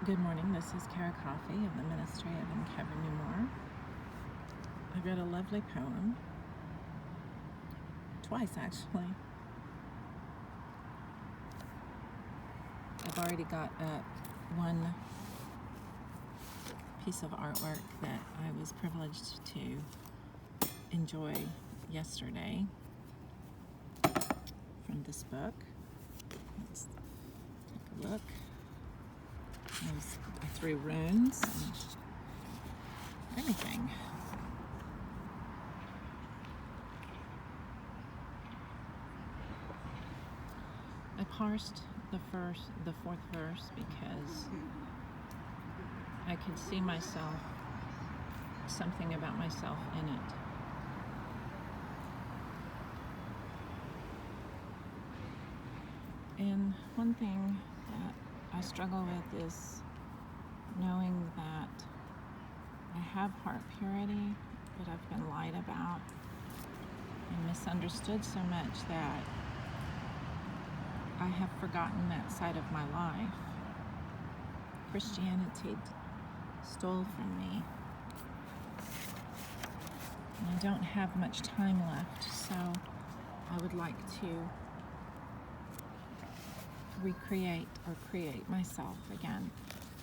Good morning, this is Beaty-Coffey of the Ministry of Uncover New More. I've read a lovely poem, twice actually. I've already got up one piece of artwork that I was privileged to enjoy yesterday from this book. Let's take a look. I threw runes and everything. I parsed the fourth verse because I could see myself, something about myself in it. And one thing that I struggle with is knowing that I have heart purity, but I've been lied about and misunderstood so much that I have forgotten that side of my life. Christianity stole from me, and I don't have much time left, so I would like to recreate or create myself again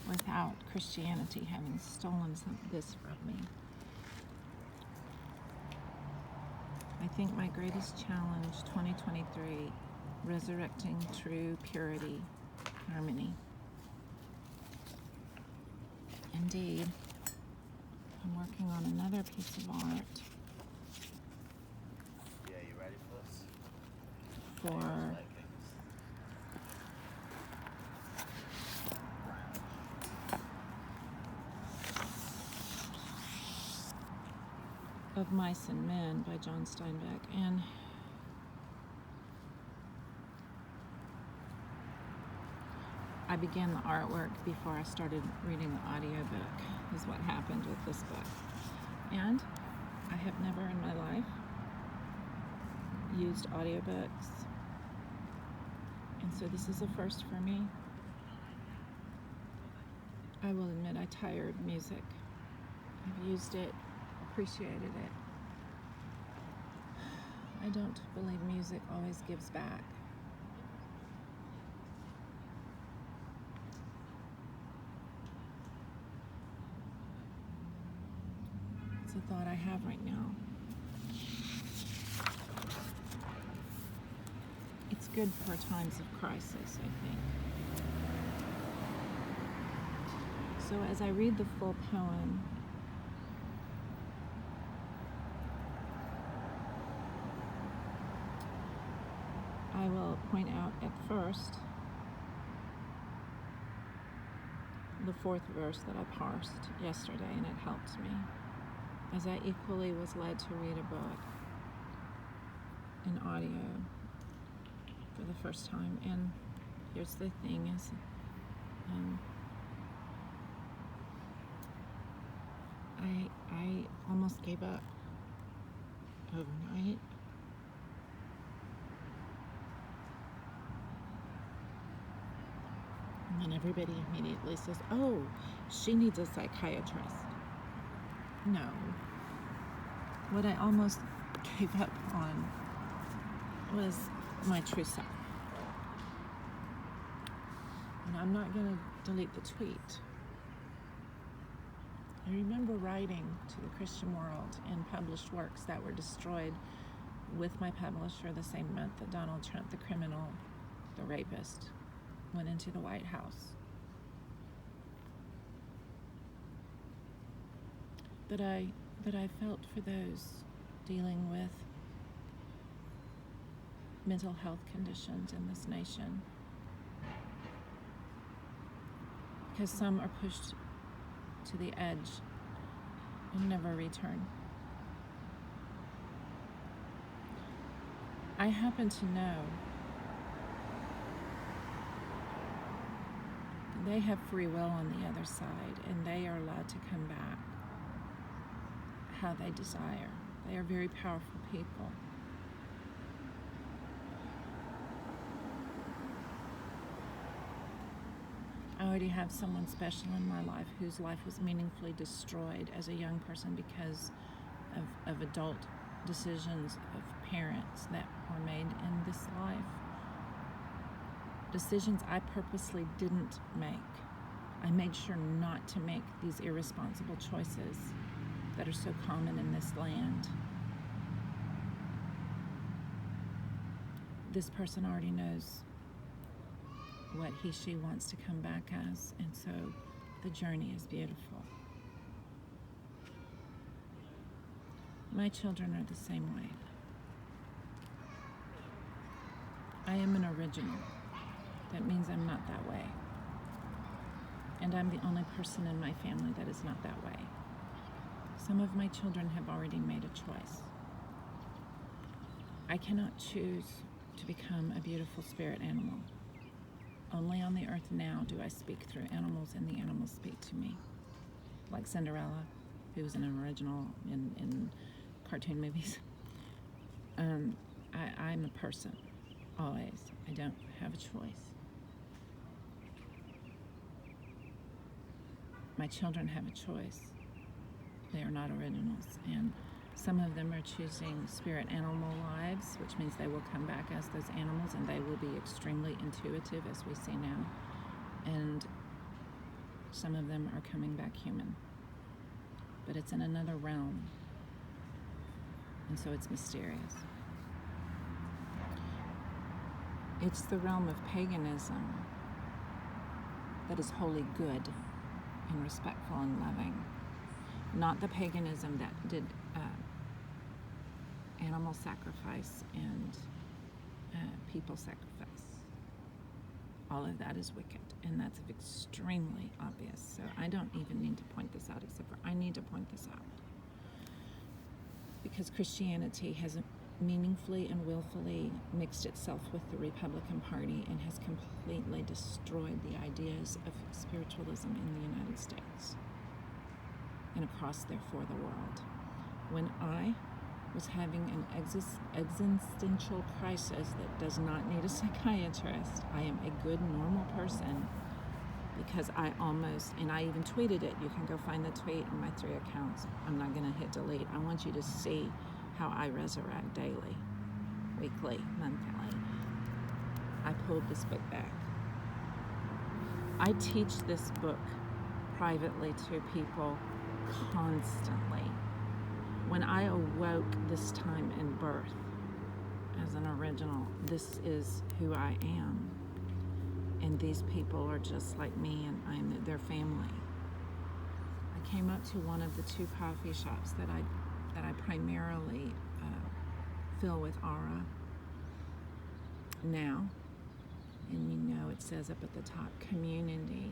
without Christianity having stolen this from me. I think my greatest challenge, 2023, resurrecting true purity, harmony. Indeed, I'm working on another piece of art. Yeah, you ready for this? For Of Mice and Men by John Steinbeck, and I began the artwork before I started reading the audiobook, is what happened with this book. And I have never in my life used audiobooks, and so this is a first for me. I will admit I tired music. I've used it, appreciated it. I don't believe music always gives back. It's a thought I have right now. It's good for times of crisis, I think. So as I read the full poem, I will point out at first the fourth verse that I parsed yesterday, and it helped me, as I equally was led to read a book in audio for the first time. And here's the thing is, I almost gave up overnight. And then everybody immediately says, oh, she needs a psychiatrist. No. What I almost gave up on was my true self. And I'm not going to delete the tweet. I remember writing to the Christian world in published works that were destroyed with my publisher the same month that Donald Trump, the criminal, the rapist, went into the White House. That I felt for those dealing with mental health conditions in this nation. Because some are pushed to the edge and never return. I happen to know they have free will on the other side, and they are allowed to come back how they desire. They are very powerful people. I already have someone special in my life whose life was meaningfully destroyed as a young person because of adult decisions of parents that were made in this life. Decisions I purposely didn't make. I made sure not to make these irresponsible choices that are so common in this land. This person already knows what she wants to come back as, and so the journey is beautiful. My children are the same way. I am an original. That means I'm not that way. And I'm the only person in my family that is not that way. Some of my children have already made a choice. I cannot choose to become a beautiful spirit animal. Only on the earth now do I speak through animals, and the animals speak to me. Like Cinderella, who was an original in cartoon movies. I'm a person, always. I don't have a choice. My children have a choice. They are not originals, and some of them are choosing spirit animal lives, which means they will come back as those animals, and they will be extremely intuitive, as we see now. And some of them are coming back human. But it's in another realm, and so it's mysterious. It's the realm of paganism that is wholly good and respectful and loving, not the paganism that did animal sacrifice and people sacrifice. All of that is wicked, and that's extremely obvious. So I don't even need to point this out, except for I need to point this out. Because Christianity has meaningfully and willfully mixed itself with the Republican Party and has completely destroyed the ideas of spiritualism in the United States and across, therefore, the world. When I was having an existential crisis that does not need a psychiatrist, I am a good, normal person, because I even tweeted it. You can go find the tweet on my 3 accounts. I'm not going to hit delete. I want you to see how I resurrect daily, weekly, monthly. I pulled this book back. I teach this book privately to people constantly. When I awoke this time in birth as an original, this is who I am. And these people are just like me, and I'm their family. I came up to one of the 2 coffee shops that I primarily fill with aura now. And you know, it says up at the top, community.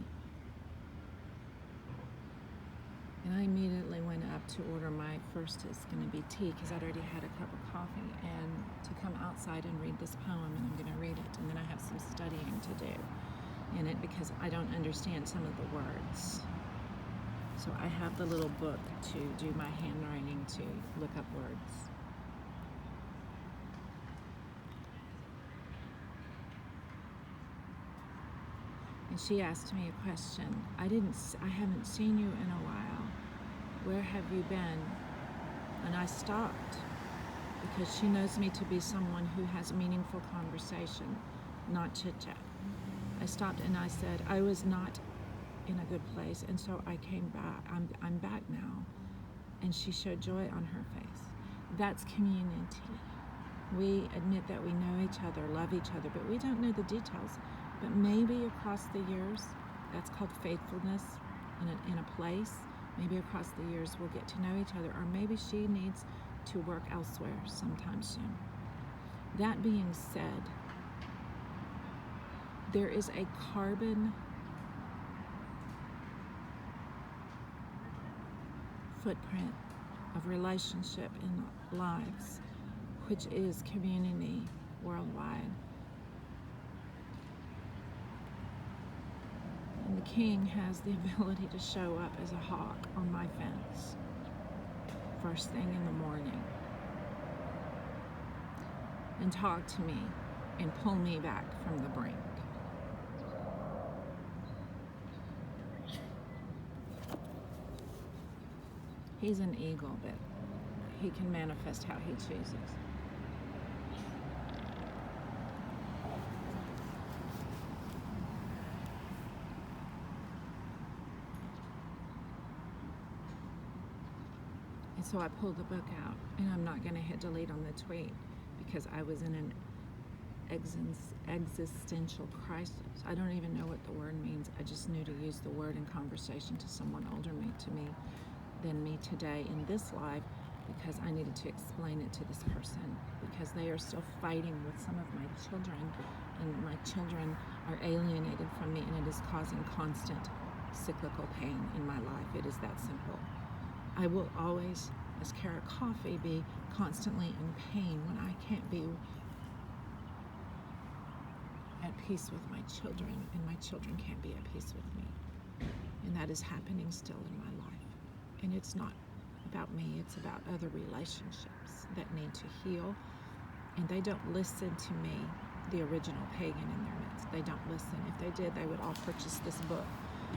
And I immediately went up to order my first is going to be tea, because I'd already had a cup of coffee, and to come outside and read this poem, and I'm going to read it. And then I have some studying to do in it, because I don't understand some of the words. So I have the little book to do my handwriting, to look up words. And she asked me a question. I haven't seen you in a while. Where have you been? And I stopped, because she knows me to be someone who has meaningful conversation, not chit-chat. I stopped and I said, I was not in a good place, and so I came back. I'm back now. And she showed joy on her face. That's community. We admit that we know each other, love each other, but we don't know the details. But maybe across the years, that's called faithfulness in a place. Maybe across the years we'll get to know each other, or maybe she needs to work elsewhere sometime soon. That being said, there is a carbon footprint of relationship in lives, which is community worldwide. And the king has the ability to show up as a hawk on my fence first thing in the morning and talk to me and pull me back from the brink. He's an eagle, but he can manifest how he chooses. And so I pulled the book out, and I'm not going to hit delete on the tweet because I was in an existential crisis. I don't even know what the word means. I just knew to use the word in conversation to someone older than me today in this life, because I needed to explain it to this person, because they are still fighting with some of my children, and my children are alienated from me, and it is causing constant cyclical pain in my life. It is that simple. I will always, as Beaty-Coffey, be constantly in pain when I can't be at peace with my children, and my children can't be at peace with me. And that is happening still in my life. And it's not about me, it's about other relationships that need to heal. And they don't listen to me, the original pagan in their midst. They don't listen. If they did, they would all purchase this book.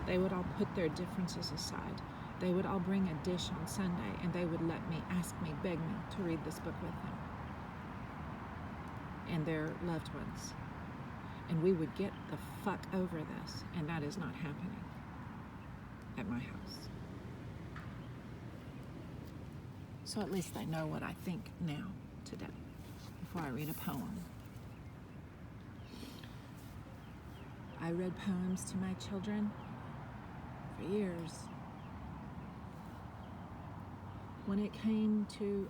They would all put their differences aside. They would all bring a dish on Sunday, and they would let me, ask me, beg me to read this book with them and their loved ones. And we would get the fuck over this, and that is not happening at my house. So at least I know what I think now, today, before I read a poem. I read poems to my children for years. When it came to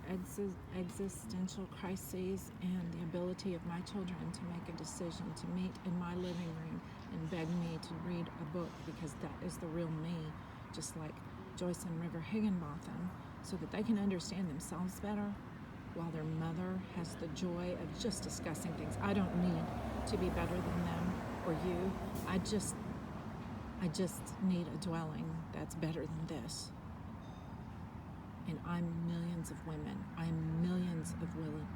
existential crises and the ability of my children to make a decision to meet in my living room and beg me to read a book, because that is the real me, just like Joyce and River Higginbotham, so that they can understand themselves better, while their mother has the joy of just discussing things. I don't need to be better than them or you. I just need a dwelling that's better than this. And I'm millions of women. I'm millions of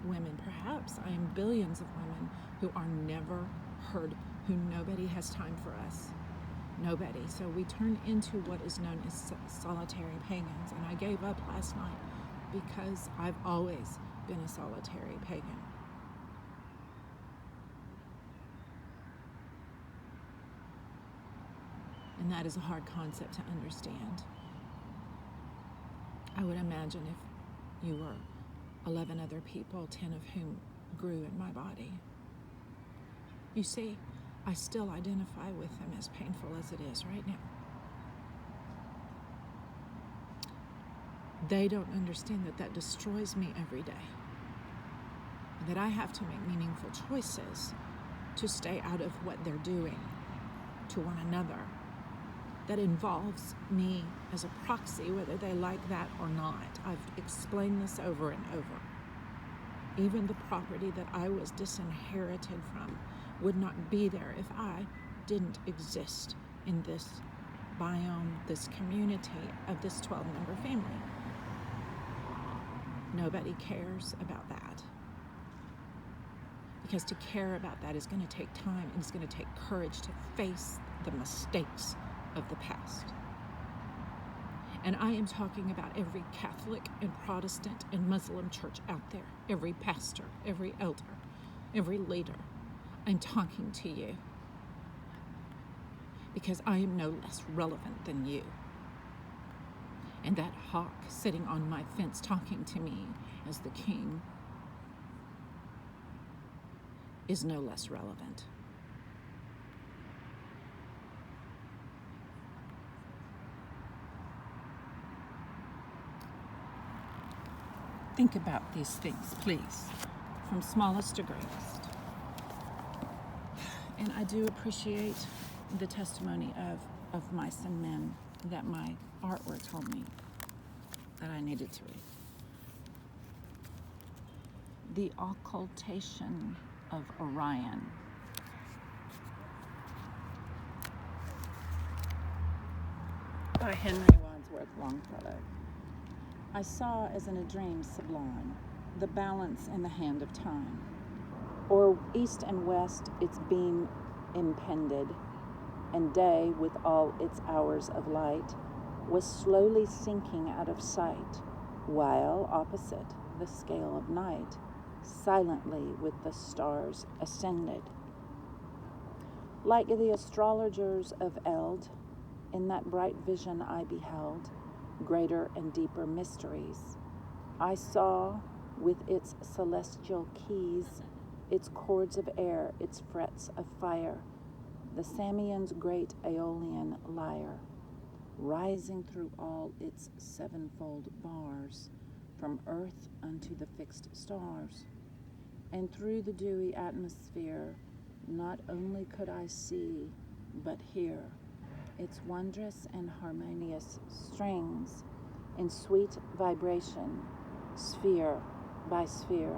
women. Perhaps I am billions of women who are never heard, who nobody has time for us. Nobody. So we turn into what is known as solitary pagans. And I gave up last night because I've always been a solitary pagan. And that is a hard concept to understand. I would imagine if you were 11 other people, 10 of whom grew in my body. You see, I still identify with them, as painful as it is right now. They don't understand that that destroys me every day. That I have to make meaningful choices to stay out of what they're doing to one another. That involves me as a proxy, whether they like that or not. I've explained this over and over. Even the property that I was disinherited from would not be there if I didn't exist in this biome, this community of this 12-member family. Nobody cares about that. Because to care about that is going to take time, and it's going to take courage to face the mistakes of the past. And I am talking about every Catholic and Protestant and Muslim church out there, every pastor, every elder, every leader. I'm talking to you because I am no less relevant than you. And that hawk sitting on my fence talking to me as the king is no less relevant. Think about these things, please, from smallest to greatest. And I do appreciate the testimony of mice and men that my artwork told me that I needed to read. The Occultation of Orion. By Henry Wadsworth Longfellow. I saw as in a dream sublime the balance in the hand of time, o'er east and west its beam impended, and day with all its hours of light was slowly sinking out of sight, while opposite the scale of night, silently with the stars ascended. Like the astrologers of eld, in that bright vision I beheld greater and deeper mysteries. I saw, with its celestial keys, its chords of air, its frets of fire, the Samian's great Aeolian lyre, rising through all its sevenfold bars, from earth unto the fixed stars. And through the dewy atmosphere, not only could I see, but hear its wondrous and harmonious strings in sweet vibration, sphere by sphere,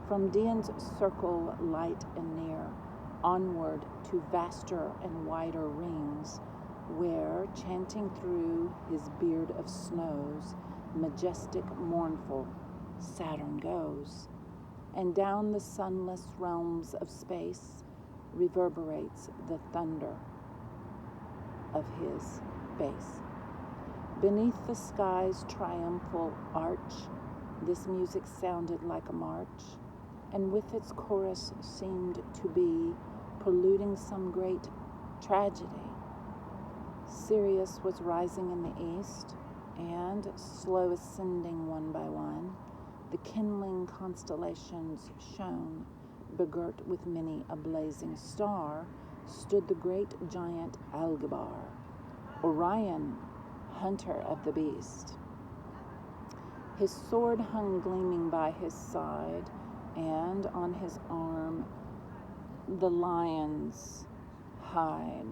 from Dian's circle light and near, onward to vaster and wider rings, where, chanting through his beard of snows, majestic, mournful, Saturn goes, and down the sunless realms of space reverberates the thunder of his bass. Beneath the sky's triumphal arch, this music sounded like a march, and with its chorus seemed to be preluding some great tragedy. Sirius was rising in the east, and, slow ascending one by one, the kindling constellations shone, begirt with many a blazing star, stood the great giant Algebar, Orion, hunter of the beast. His sword hung gleaming by his side, and on his arm the lion's hide.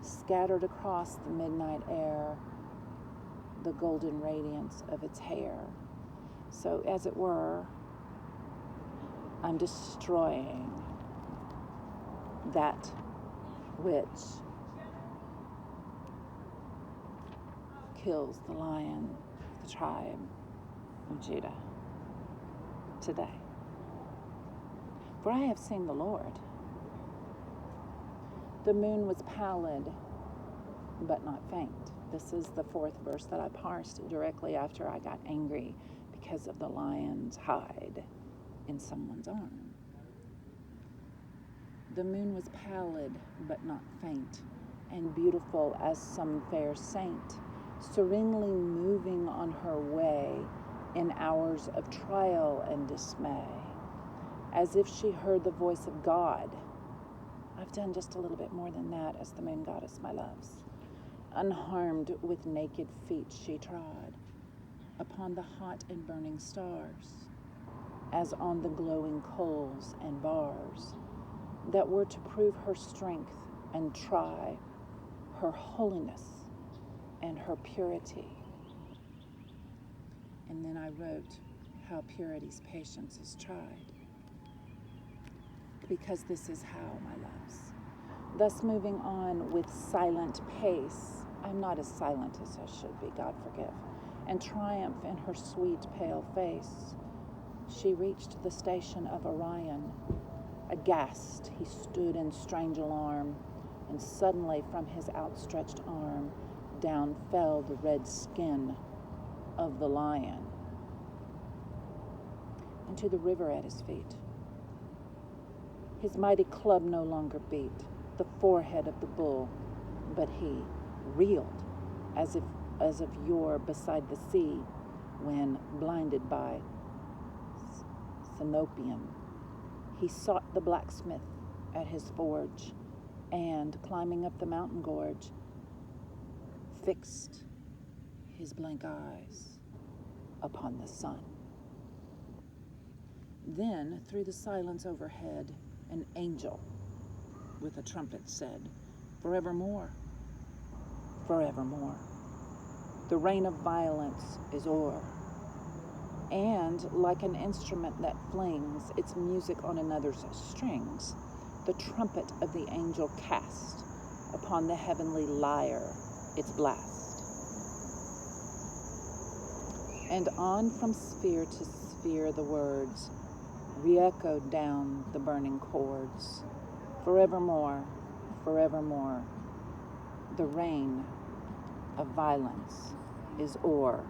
Scattered across the midnight air, the golden radiance of its hair. So, as it were, I'm destroying that which kills the lion of the tribe of Judah today. For I have seen the Lord. The moon was pallid, but not faint. This is the fourth verse that I parsed directly after I got angry because of the lion's hide in someone's arm. The moon was pallid, but not faint, and beautiful as some fair saint, serenely moving on her way in hours of trial and dismay, as if she heard the voice of God. I've done just a little bit more than that as the moon goddess, my loves. Unharmed with naked feet she trod upon the hot and burning stars, as on the glowing coals and bars that were to prove her strength and try her holiness and her purity. And then I wrote how purity's patience is tried, because this is how, my loves. Thus moving on with silent pace, I'm not as silent as I should be, God forgive, and triumph in her sweet pale face, she reached the station of Orion. Aghast, he stood in strange alarm, and suddenly from his outstretched arm down fell the red skin of the lion into the river at his feet. His mighty club no longer beat the forehead of the bull, but he reeled as of yore beside the sea, when, blinded by Sinopium, he sought the blacksmith at his forge, and, climbing up the mountain gorge, fixed his blank eyes upon the sun. Then, through the silence overhead, an angel with a trumpet said, "Forevermore, forevermore, the reign of violence is o'er." And, like an instrument that flings its music on another's strings, the trumpet of the angel cast upon the heavenly lyre its blast. And on from sphere to sphere the words re-echoed down the burning chords, "Forevermore, forevermore, The rain of violence is o'er